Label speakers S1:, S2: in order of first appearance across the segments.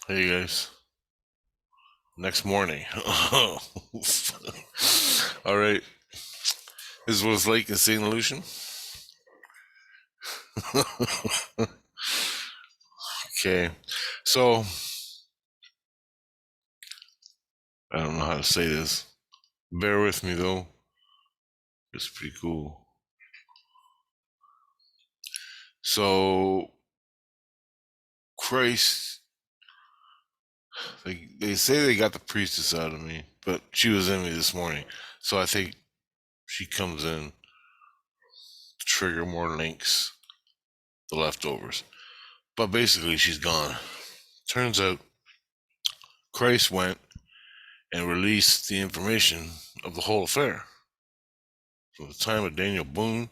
S1: Hey guys, next morning. All right, this is what it's like in St. Lucian. Okay, so I don't know how to say this. Bear with me though. It's pretty cool. So Christ, they say they got the priestess out of me, but she was in me this morning. So I think she comes in to trigger more links, the leftovers. But basically, she's gone. Turns out Christ went and released the information of the whole affair from the time of Daniel Boone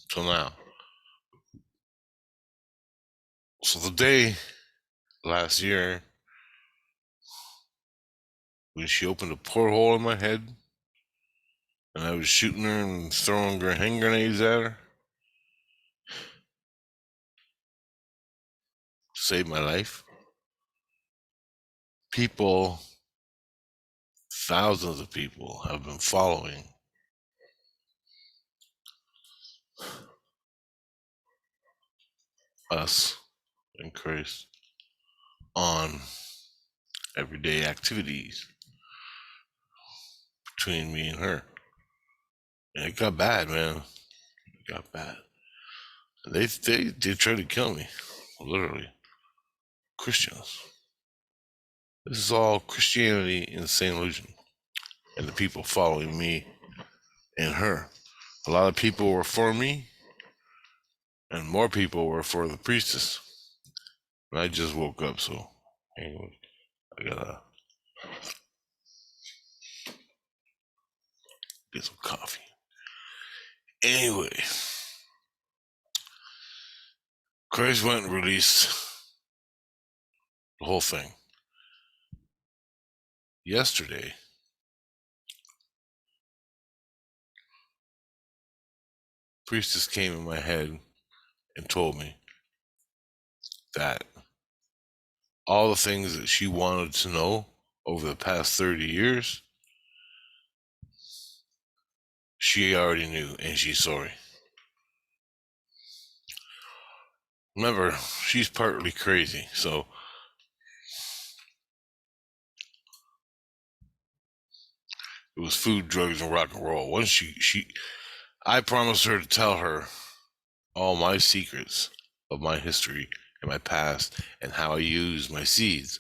S1: till now. So the day last year when she opened a porthole in my head and I was shooting her and throwing hand grenades at her to save my life, people, thousands of people have been following us in Christ on everyday activities between me and her. And it got bad, man. It got bad. They did try to kill me, literally. Christians. This is all Christianity in St. Lucian and the people following me and her. A lot of people were for me, and more people were for the priestess. And I just woke up, so anyway, I gotta get some coffee. Anyway, Christ went and released the whole thing. Yesterday, priestess came in my head and told me that all the things that she wanted to know over the past 30 years, she already knew, and she's sorry. Remember, she's partly crazy, so it was food, drugs, and rock and roll. Once I promised her to tell her all my secrets of my history and my past and how I use my seeds.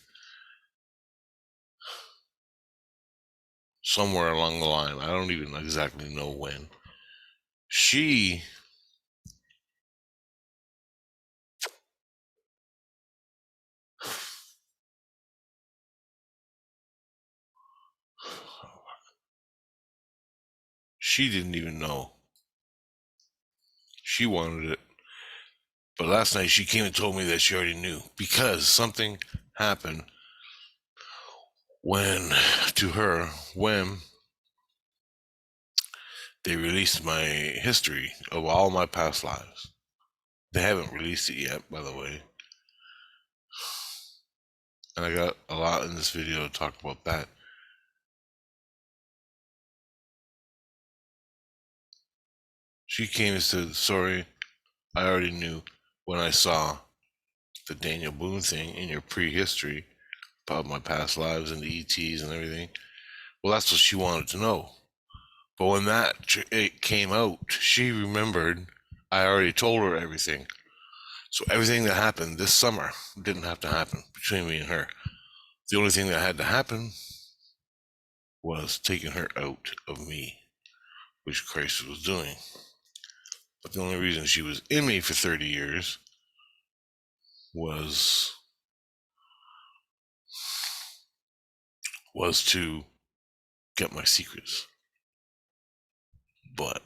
S1: Somewhere along the line, I don't even exactly know when. She she didn't even know. She wanted it. But last night she came and told me that she already knew because something happened when to her when they released my history of all my past lives. They haven't released it yet, by the way. And I got a lot in this video to talk about that. She came and said, sorry, I already knew when I saw the Daniel Boone thing in your prehistory about my past lives and the ETs and everything. Well, that's what she wanted to know. But when it came out, she remembered I already told her everything. So everything that happened this summer didn't have to happen between me and her. The only thing that had to happen was taking her out of me, which Christ was doing. But the only reason she was in me for 30 years was to get my secrets. But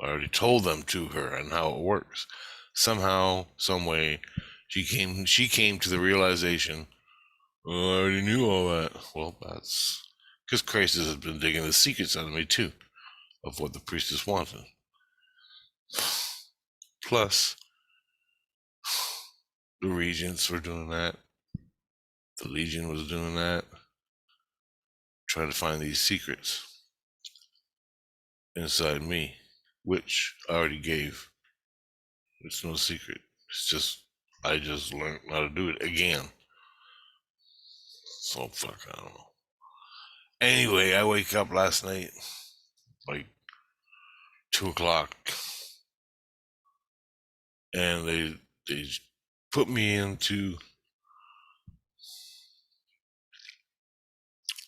S1: I already told them to her and how it works. Somehow, some way, she came to the realization, oh, I already knew all that. Well, that's because Christ has been digging the secrets out of me too, of what the priestess wanted. Plus, The regents were doing that. The Legion was doing that. Trying to find these secrets inside me, which I already gave. It's no secret. It's just I just learned how to do it again. So fuck, I don't know. Anyway, I wake up last night like 2 o'clock, and they put me into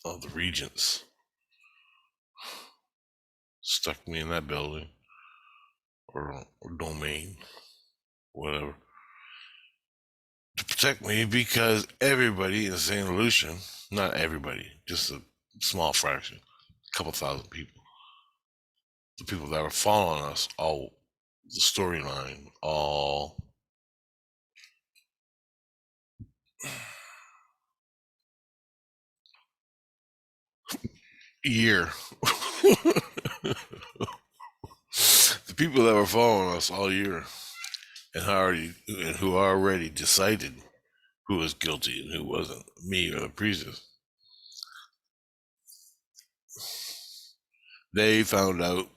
S1: the regents. Stuck me in that building or domain, whatever, to protect me because everybody in St. Lucia, not everybody, just a small fraction, a couple thousand people, the people that were following us, all the storyline, all year. The people that were following us all year and who already decided who was guilty and who wasn't, me or the priestess. They found out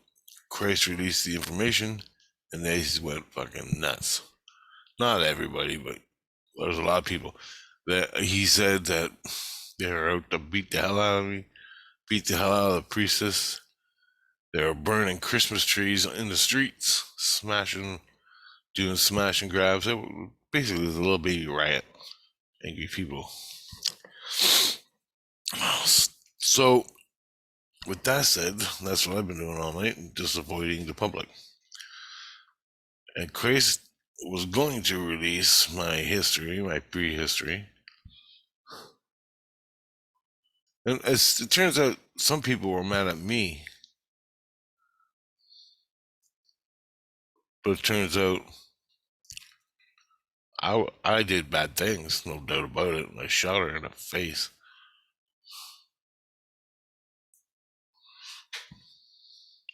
S1: Christ released the information and they went fucking nuts. Not everybody, but there's a lot of people that he said that they were out to beat the hell out of me, beat the hell out of the priestess. They were burning Christmas trees in the streets, doing smash and grabs. It basically was a little baby riot. Angry people. So, with that said, that's what I've been doing all night, just avoiding the public. And Christ was going to release my history, my prehistory. And as it turns out, some people were mad at me. But it turns out I did bad things, no doubt about it. I shot her in the face.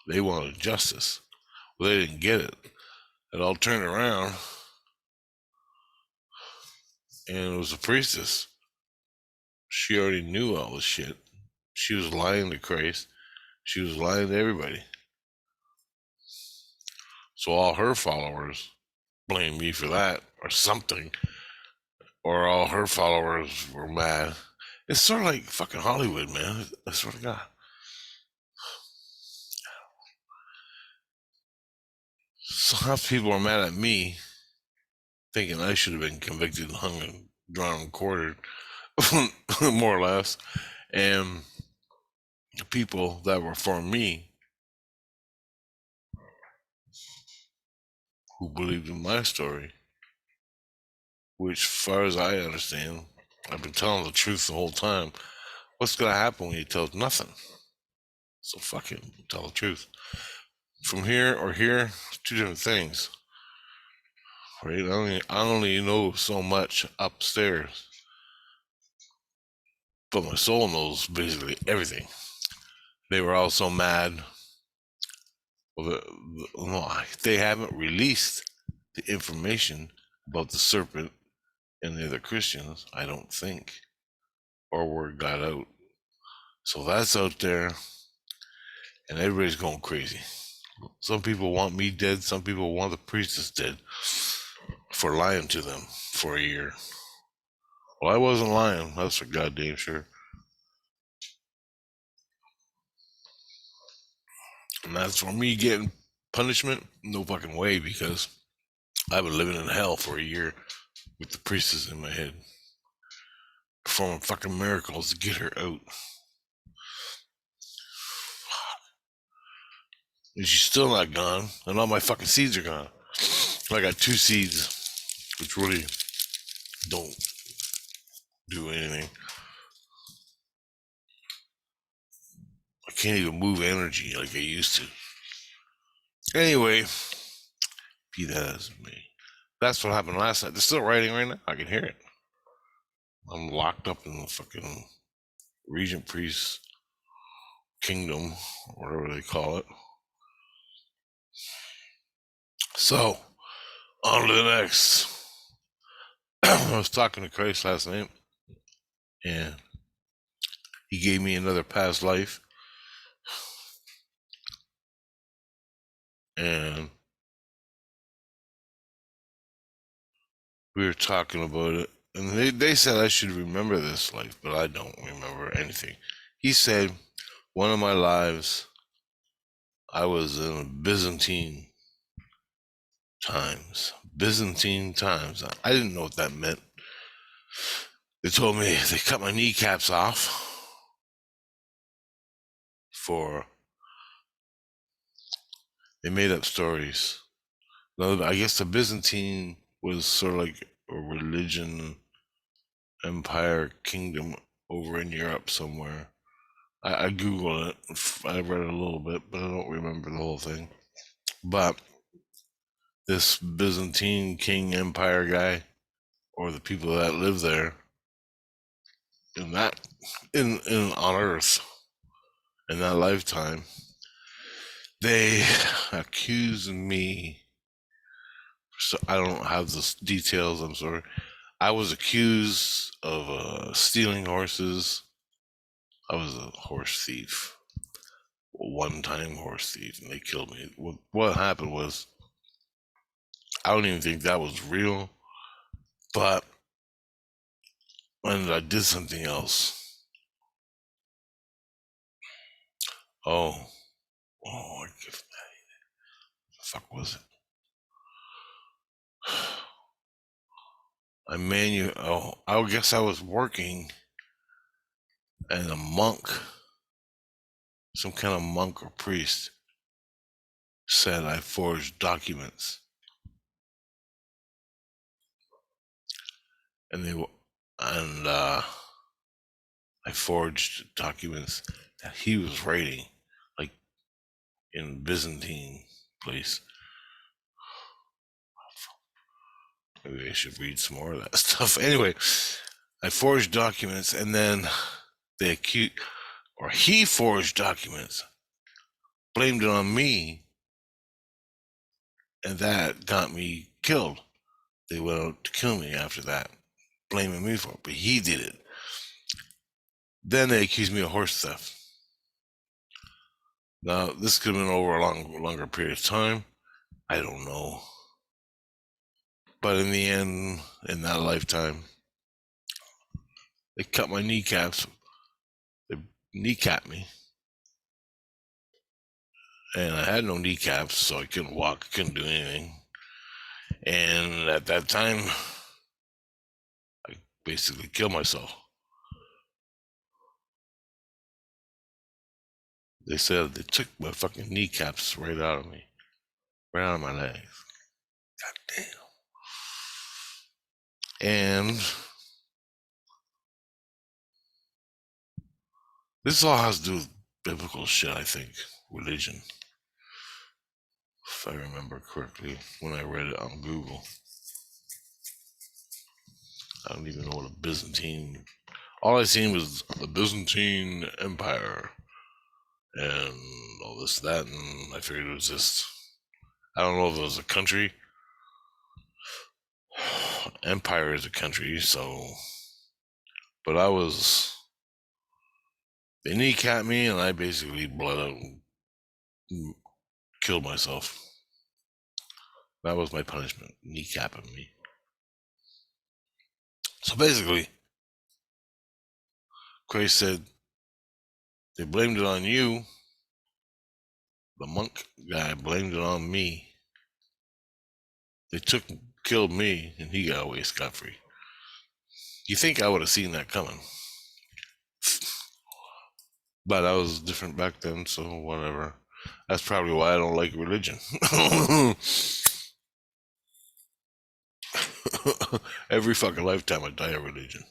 S1: They wanted justice. Well, they didn't get it. It all turned around, and it was a priestess. She already knew all this shit. She was lying to Christ. She was lying to everybody. So all her followers blame me for that or something. Or all her followers were mad. It's sort of like fucking Hollywood, man. I swear to God. So half people are mad at me, thinking I should have been convicted, hung, and drawn and quartered, more or less. And the people that were for me, who believed in my story, which, as far as I understand, I've been telling the truth the whole time. What's gonna happen when you tell nothing? So fuck it, tell the truth. From here or here, two different things. Right? I only know so much upstairs, but my soul knows basically everything. They were all so mad. Well, they haven't released the information about the serpent and the other Christians, I don't think, or word got out. So that's out there, and everybody's going crazy. Some people want me dead. Some people want the priestess dead for lying to them for a year. Well, I wasn't lying. That's for goddamn sure. And that's for me getting punishment? No fucking way, because I've been living in hell for a year with the priestess in my head, performing fucking miracles to get her out. And she's still not gone, and all my fucking seeds are gone. I got 2 seeds, which really don't do anything. I can't even move energy like I used to. Anyway, be that as it may. That's what happened last night. They're still writing right now. I can hear it. I'm locked up in the fucking Regent Priest Kingdom, or whatever they call it. So, on to the next. I was talking to Christ last night, and he gave me another past life, and we were talking about it. And they said I should remember this life, but I don't remember anything. He said, one of my lives, I was in Byzantine times. Byzantine times. I didn't know what that meant. They told me they cut my kneecaps off for. They made up stories. Now, I guess the Byzantine was sort of like a religion, empire, kingdom over in Europe somewhere. I Googled it. I read it a little bit, but I don't remember the whole thing. But this Byzantine king empire guy, or the people that live there, in that in on Earth, in that lifetime, they accused me. So I don't have the details. I'm sorry. I was accused of stealing horses. I was a horse thief, a one-time horse thief, and they killed me. What happened was, I don't even think that was real, but when I did something else. Oh, what the fuck was it? I guess I was working, and a monk, some kind of monk or priest, said I forged documents, and I forged documents that he was writing, like in Byzantine place. Maybe I should read some more of that stuff. Anyway, I forged documents, and then they accused, or he forged documents, blamed it on me, and that got me killed. They went out to kill me after that, blaming me for it, but he did it. Then they accused me of horse theft. Now, this could have been over a longer period of time. I don't know. But in the end, in that lifetime, they cut my kneecaps. They kneecapped me. And I had no kneecaps, so I couldn't walk, couldn't do anything. And at that time, I basically killed myself. They said they took my fucking kneecaps right out of me, right out of my legs. God damn. And this all has to do with biblical shit, I think. Religion. If I remember correctly, when I read it on Google. I don't even know what a Byzantine. All I seen was the Byzantine Empire and all this, that, and I figured it was just. I don't know if it was a country. Empire is a country, so. But I was. They kneecapped me, and I basically bled out and killed myself. That was my punishment, kneecapping me. So basically, Christ said, they blamed it on you. The monk guy blamed it on me. They killed me, and he got away scot-free. You think I would have seen that coming. But I was different back then, so whatever. That's probably why I don't like religion. Every fucking lifetime I die of religion.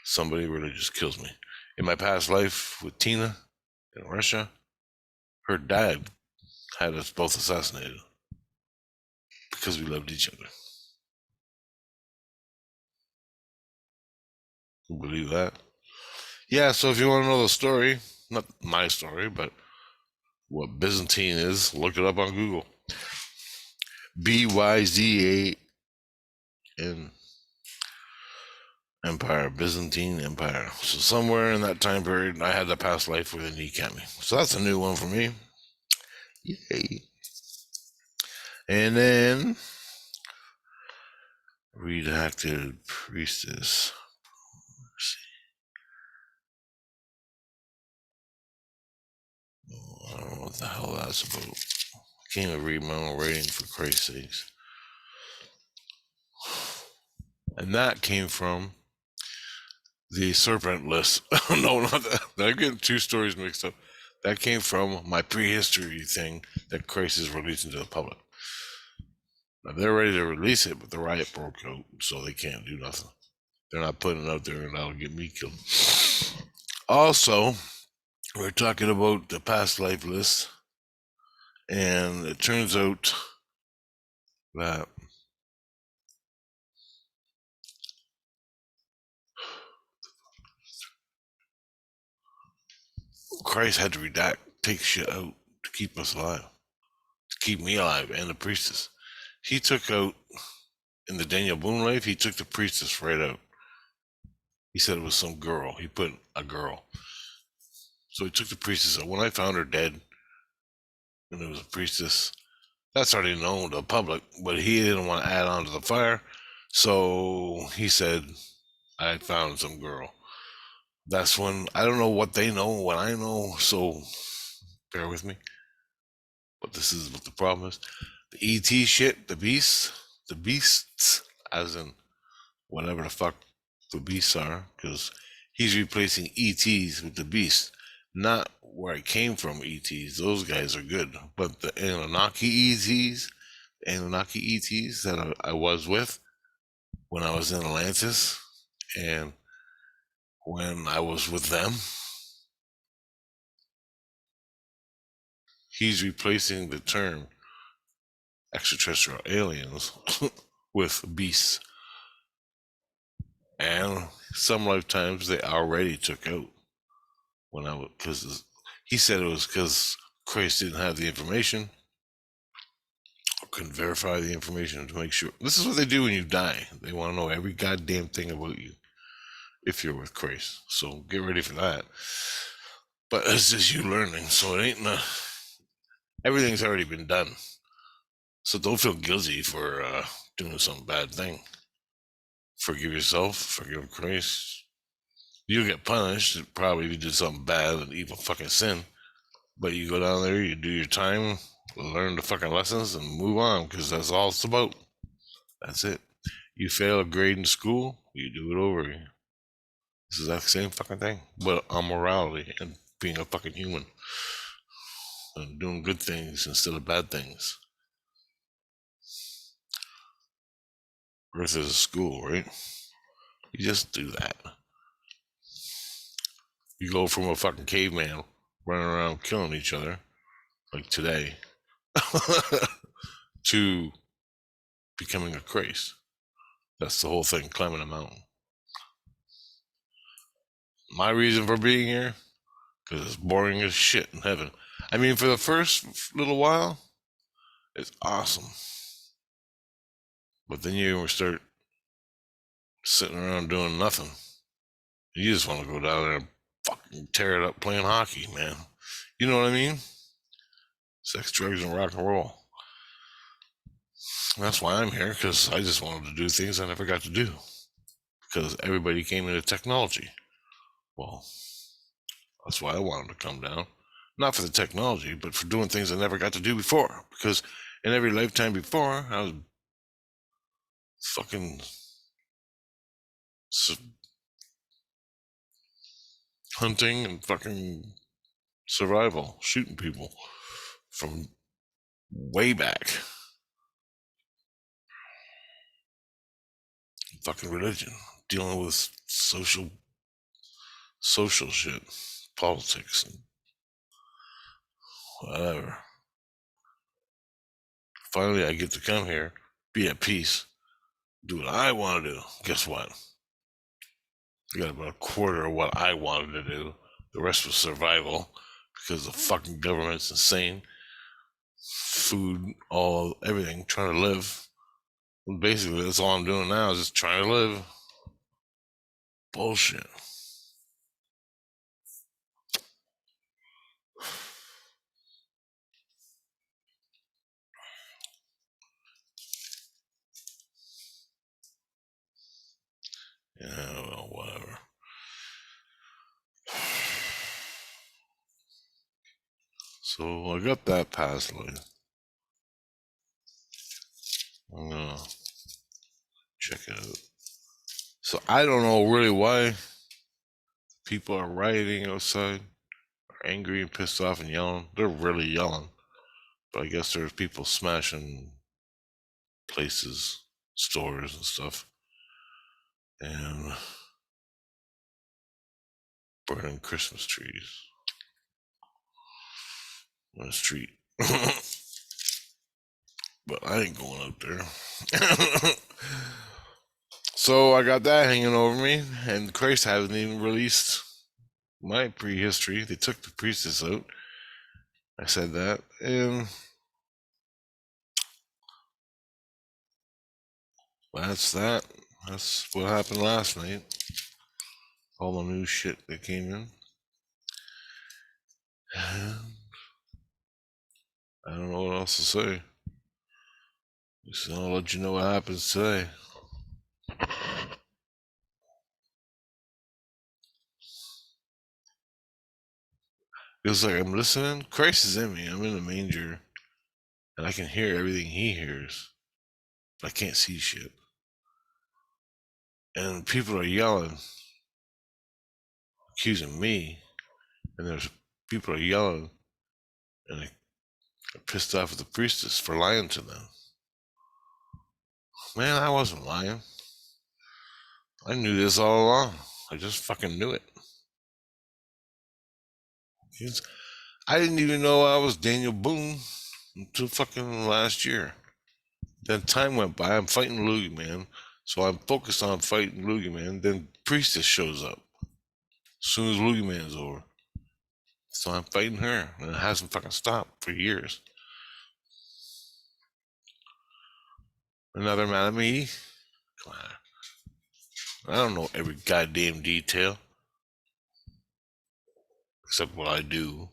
S1: Somebody religious kills me. In my past life with Tina in Russia, her dad had us both assassinated because we loved each other. Can you believe that? Yeah, so if you want to know the story, not my story, but what Byzantine is, look it up on Google. Byzantine. Empire, Byzantine Empire. So somewhere in that time period, I had the past life where they kneecap me. So that's a new one for me. Yay. And then redacted priestess. I don't know what the hell that's about. I can't even read my own writing, for Christ's sakes. And that came from the Serpent list. No, not that. I'm getting two stories mixed up. That came from my prehistory thing that Christ is releasing to the public. Now they're ready to release it, but the riot broke out, so they can't do nothing. They're not putting it out there, and that'll get me killed. Also, we're talking about the past life list, and it turns out that Christ had to take shit out to keep us alive, to keep me alive, and the priestess. He took out, in the Daniel Boone life, he took the priestess right out. He said it was some girl. He put a girl. So he took the priestess out. When I found her dead, and it was a priestess, that's already known to the public, but he didn't want to add on to the fire. So he said, I found some girl. That's when, I don't know what they know, what I know, so bear with me. But this is what the problem is. The ET shit, the beasts, as in whatever the fuck the beasts are, because he's replacing ETs with the beasts. Not where I came from ETs, those guys are good. But the Anunnaki ETs that I was with when I was in Atlantis and when I was with them, he's replacing the term extraterrestrial aliens with beasts. And some lifetimes they already took out when I was, because he said it was because Christ didn't have the information or couldn't verify the information to make sure. This is what they do when you die. They want to know every goddamn thing about you if you're with Christ. So get ready for that. But it's just you learning. So it ain't everything's already been done. So don't feel guilty for doing some bad thing. Forgive yourself, forgive Christ. You'll get punished probably if you did something bad and evil fucking sin. But you go down there, you do your time, learn the fucking lessons, and move on, because that's all it's about. That's it. You fail a grade in school, you do it over again. This is that same fucking thing, but on morality and being a fucking human and doing good things instead of bad things. Earth is a school, right? You just do that. You go from a fucking caveman running around killing each other, like today, to becoming a Christ. That's the whole thing, climbing a mountain. My reason for being here, because it's boring as shit in heaven. I mean, for the first little while, it's awesome. But then you start sitting around doing nothing. You just want to go down there and fucking tear it up playing hockey, man. You know what I mean? Sex, drugs, and rock and roll. And that's why I'm here, because I just wanted to do things I never got to do. Because everybody came into technology. Well, that's why I wanted to come down. Not for the technology, but for doing things I never got to do before. Because in every lifetime before, I was fucking hunting and fucking survival, shooting people from way back. Fucking religion, dealing with social shit, politics, and whatever. Finally, I get to come here, be at peace, do what I want to do. Guess what? I got about a quarter of what I wanted to do. The rest was survival, because the fucking government's insane. Food, everything, trying to live. Basically, that's all I'm doing now, is just trying to live. Bullshit. Yeah, well, whatever. So I got that past life. I'm gonna check it out. So I don't know really why people are rioting outside, are angry and pissed off and yelling. They're really yelling. But I guess there's people smashing places, stores and stuff, and burning Christmas trees on the street. But I ain't going out there. So I got that hanging over me, and Christ hasn't even released my prehistory. They took the priestess out. I said that, and that's that. That's what happened last night. All the new shit that came in. I don't know what else to say. So I'll let you know what happens today. It's like I'm listening. Christ is in me. I'm in the manger, and I can hear everything he hears, but I can't see shit. And people are yelling, accusing me, and there's people are yelling, and they're pissed off at the priestess for lying to them. Man, I wasn't lying. I knew this all along. I just fucking knew it. I didn't even know I was Daniel Boone until fucking last year. Then time went by. I'm fighting Loogie Man, so I'm focused on fighting Loogie Man. Then Priestess shows up as soon as Loogie Man's over. So I'm fighting her, and it hasn't fucking stopped for years. Another mad at me? Come on. I don't know every goddamn detail, except what I do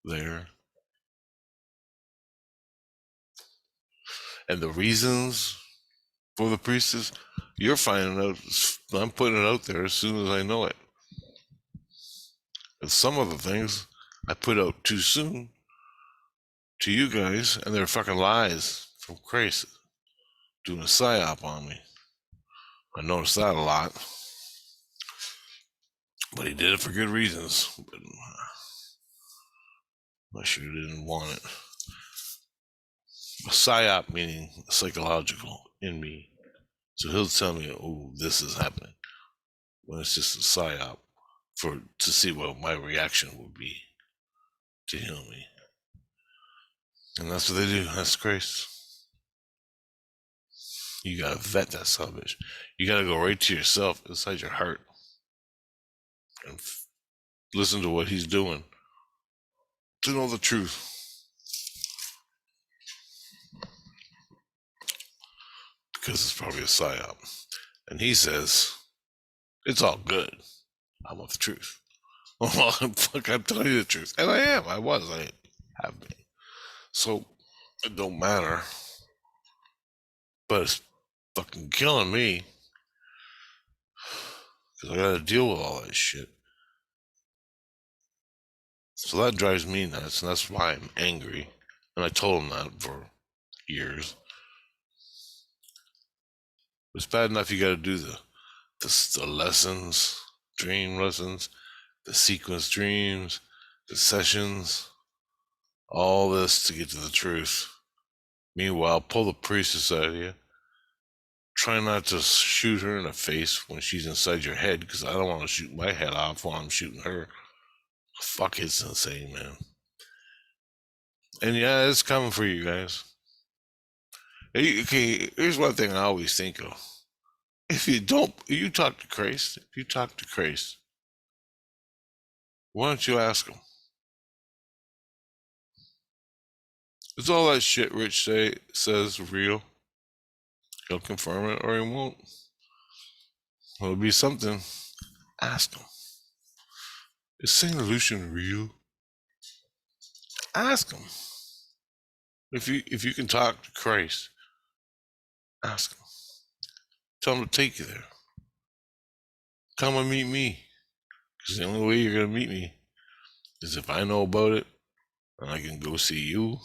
S1: there. And the reasons for the priestess, you're finding out. I'm putting it out there as soon as I know it. And some of the things I put out too soon to you guys, and they're fucking lies from Christ doing a psyop on me. I noticed that a lot, but he did it for good reasons. But I sure didn't want it. A psyop meaning psychological in me. So he'll tell me, "Oh, this is happening," when it's just a psyop to see what my reaction would be to heal me. And that's what they do. That's Christ. You gotta vet that son of a bitch. You gotta go right to yourself, inside your heart, and listen to what he's doing to know the truth. Because it's probably a psyop. And he says, it's all good. I want the truth. Well, fuck, I'm telling you the truth. And I am. I have been. So it don't matter. But it's fucking killing me. Because I gotta deal with all that shit. So that drives me nuts, and that's why I'm angry. And I told him that for years. It's bad enough you gotta do the lessons, dream lessons, the sequence dreams, the sessions, all this to get to the truth. Meanwhile, pull the priestess out of you. Try not to shoot her in the face when she's inside your head, because I don't want to shoot my head off while I'm shooting her. Fuck, it's insane, man. And yeah, it's coming for you guys. Okay, here's one thing I always think of. If you talk to Christ. If you talk to Christ, why don't you ask him? Is all that shit Rich says real? He'll confirm it or he won't. It'll be something. Ask him. Is Saint Lucian real? Ask him. If you can talk to Christ, ask him. Tell him to take you there. Come and meet me. Because the only way you're going to meet me is if I know about it and I can go see you,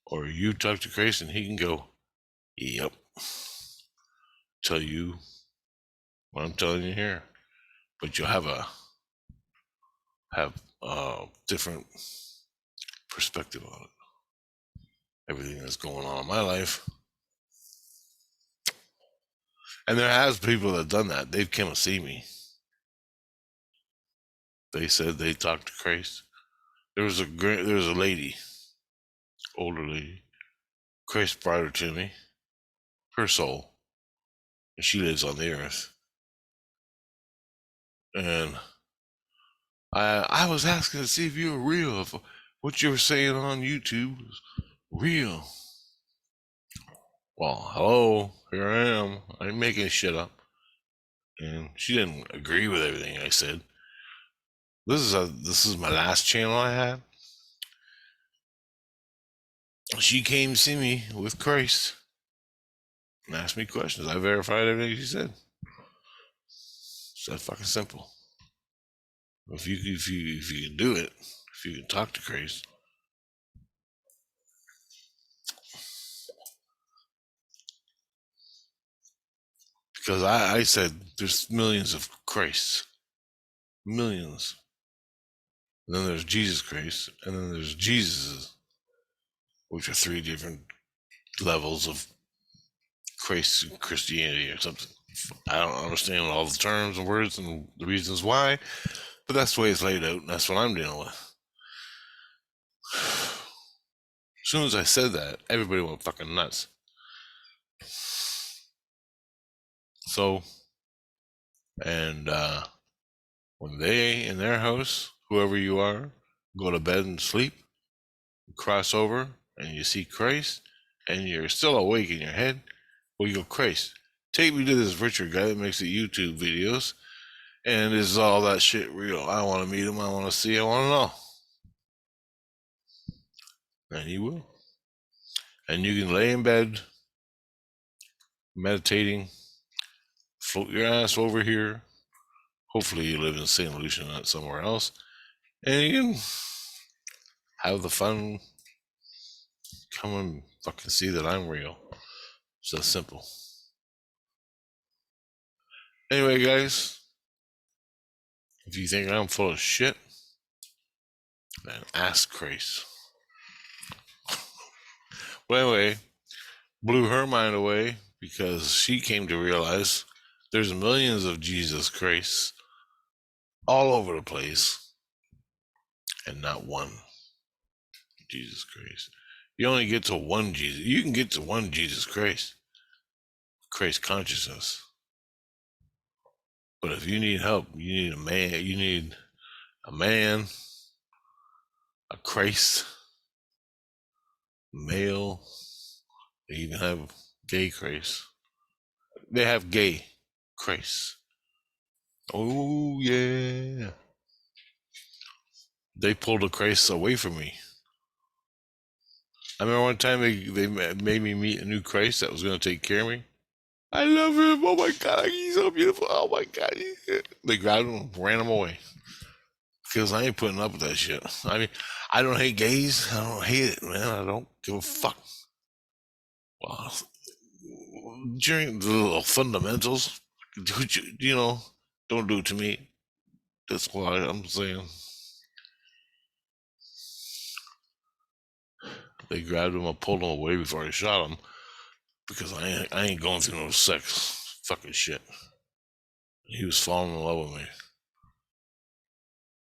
S1: or you talk to Christ and he can go, yep, tell you what I'm telling you here. But you'll have a different perspective on it. Everything that's going on in my life. And there has people that have done that. They've come to see me. They said they talked to Christ. There was a lady, older lady. Christ brought her to me, her soul, and she lives on the earth. And I was asking to see if you were real, if what you were saying on YouTube was real. Well, hello, here I am. I ain't making shit up. And she didn't agree with everything I said. This is my last channel I had. She came to see me with Christ and asked me questions. I verified everything she said. It's that fucking simple. If you can do it, if you can talk to Christ, because I said there's millions of Christs, millions. And then there's Jesus Christ, and then there's Jesus's, which are three different levels of Christianity or something. I don't understand all the terms and words and the reasons why, but that's the way it's laid out, and that's what I'm dealing with. As soon as I said that, everybody went fucking nuts. So, and when they in their house, whoever you are, go to bed and sleep, cross over, and you see Christ, and you're still awake in your head, well, you go, Christ, take me to this Richard guy that makes the YouTube videos, and is all that shit real? I want to meet him, I want to see, I want to know. And he will. And you can lay in bed, meditating, float your ass over here. Hopefully you live in St. Lucia, not somewhere else. And you can have the fun, come and fucking see that I'm real. It's that simple. Anyway, guys, if you think I'm full of shit, then ask Christ. Well, anyway, blew her mind away because she came to realize there's millions of Jesus Christ all over the place and not one Jesus Christ. You only get to one Jesus. You can get to one Jesus Christ, Christ consciousness. But if you need help, you need a man. You need a man, a Christ, male. They even have gay Christ. They have gay Christ. Oh yeah. They pulled a Christ away from me. I remember one time they made me meet a new Christ that was going to take care of me. I love him. Oh my God, he's so beautiful. Oh my God. They grabbed him and ran him away. Because I ain't putting up with that shit. I mean, I don't hate gays. I don't hate it, man. I don't give a fuck. Well, during the little fundamentals, you know, don't do it to me. That's why I'm saying. They grabbed him and pulled him away before I shot him. Because I ain't going through no sex fucking shit. He was falling in love with me.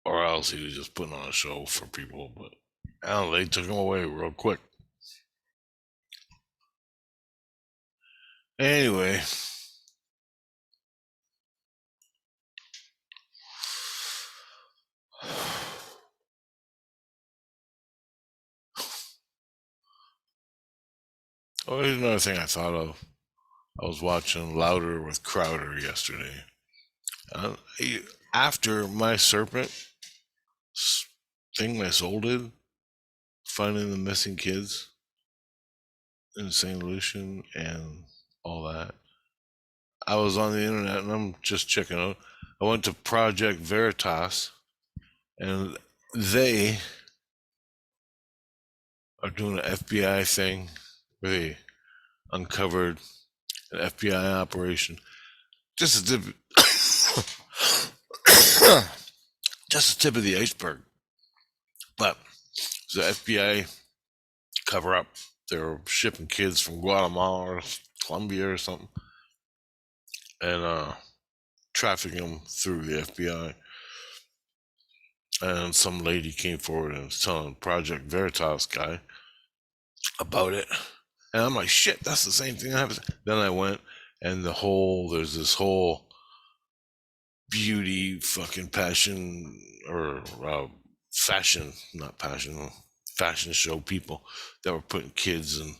S1: Or else he was just putting on a show for people. But I don't know, they took him away real quick. Anyway. Oh, here's another thing I thought of. I was watching Louder with Crowder yesterday. Uh, After my Serpent thing, I sold it, finding the missing kids in St. Lucian and all that. I was on the internet and I'm just checking out. I went to Project Veritas and they are doing an FBI thing where they uncovered an FBI operation. Just a tip, just the tip of the iceberg. But the FBI cover up. They were shipping kids from Guatemala or Colombia or something, and trafficking them through the FBI. And some lady came forward and was telling Project Veritas guy about it. And I'm like, shit, that's the same thing that happens. Then I went, and there's this whole beauty fucking passion or fashion, not passion, fashion show people that were putting kids in,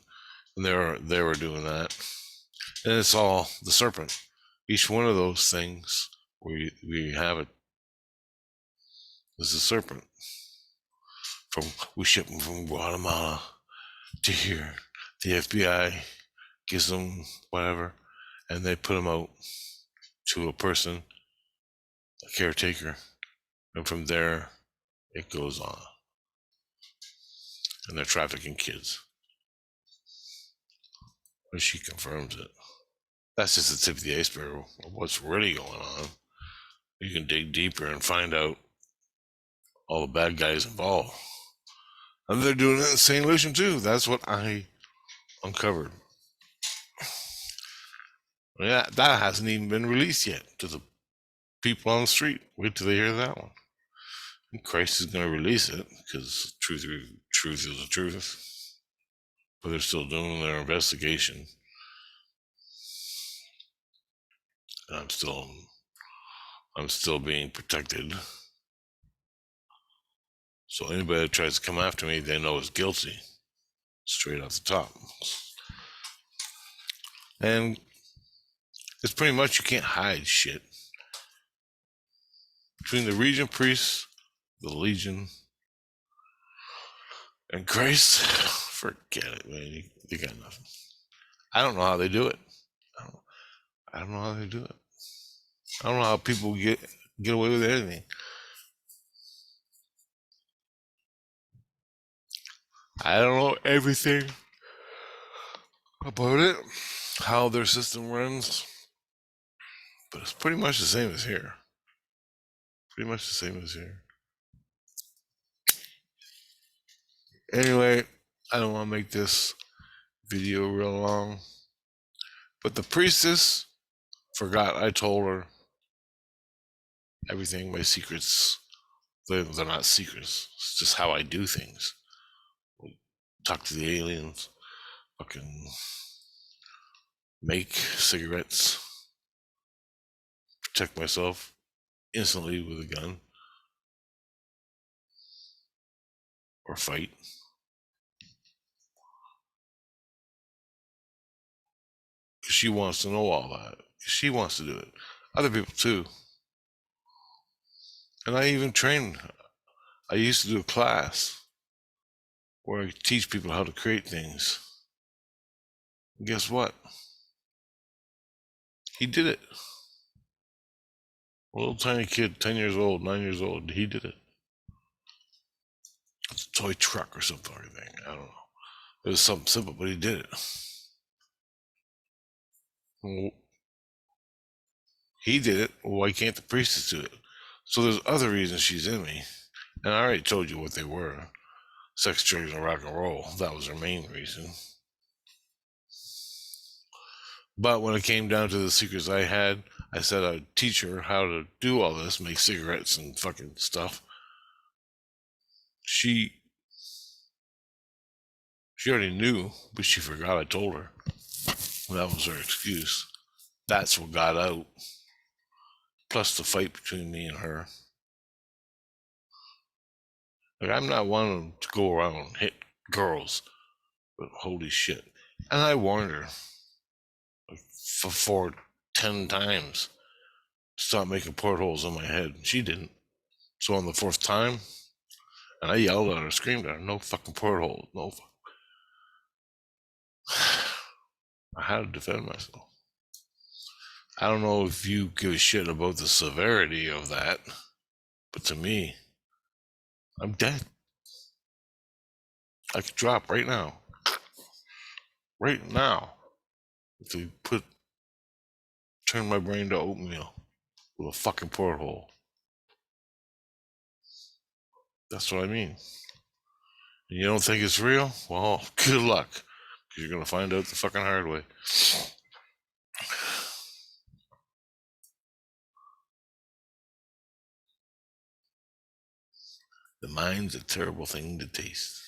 S1: and they were doing that. And it's all the Serpent. Each one of those things we have it is a Serpent. We ship them from Guatemala to here. The FBI gives them whatever, and they put them out to a person, a caretaker, and from there it goes on. And they're trafficking kids. And she confirms it. That's just the tip of the iceberg of what's really going on. You can dig deeper and find out all the bad guys involved. And they're doing it in St. Lucian too. That's what I uncovered. Yeah, that hasn't even been released yet to the people on the street. Wait till they hear that one. And Christ is going to release it because truth is the truth. But they're still doing their investigation. And I'm still being protected. So anybody that tries to come after me, they know is guilty, straight off the top. And it's pretty much you can't hide shit. Between the Regent priests, the Legion, and Christ, forget it, man. You got nothing. I don't know how they do it. I don't know how they do it. I don't know how people get away with anything. I don't know everything about it, how their system runs, but it's pretty much the same as here. Pretty much the same as here. Anyway, I don't want to make this video real long, but the priestess forgot I told her everything, my secrets. They're not secrets. It's just how I do things. Talk to the aliens, fucking make cigarettes, protect myself instantly with a gun, or fight. She wants to know all that. She wants to do it. Other people too. And I even train. I used to do a class where I teach people how to create things. And guess what? He did it. A little tiny kid, 10 years old, 9 years old, he did it. It's a toy truck or something like that. I don't know. It was something simple, but he did it. He did it. Why can't the priestess do it? So there's other reasons she's in me. And I already told you what they were. Sex, drugs, and rock and roll. That was her main reason. But when it came down to the secrets I had, I said I'd teach her how to do all this, make cigarettes and fucking stuff. She already knew, but she forgot I told her. That was her excuse. That's what got out. Plus the fight between me and her. Like, I'm not one to go around and hit girls, but holy shit. And I warned her like for 10 times. Stop making portholes in my head. She didn't. So on the fourth time, and I yelled at her, screamed at her, no fucking porthole. No. I had to defend myself. I don't know if you give a shit about the severity of that, but to me, I'm dead. I could drop right now. Right now. If you turn my brain to oatmeal with a fucking porthole. That's what I mean. And you don't think it's real? Well, good luck. Because you're going to find out the fucking hard way. The mind's a terrible thing to taste.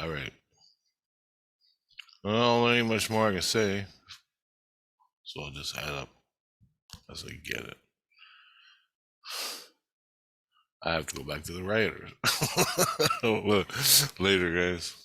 S1: All right. Well, there ain't much more I can say. So I'll just add up as I get it. I have to go back to the rioters. Later, guys.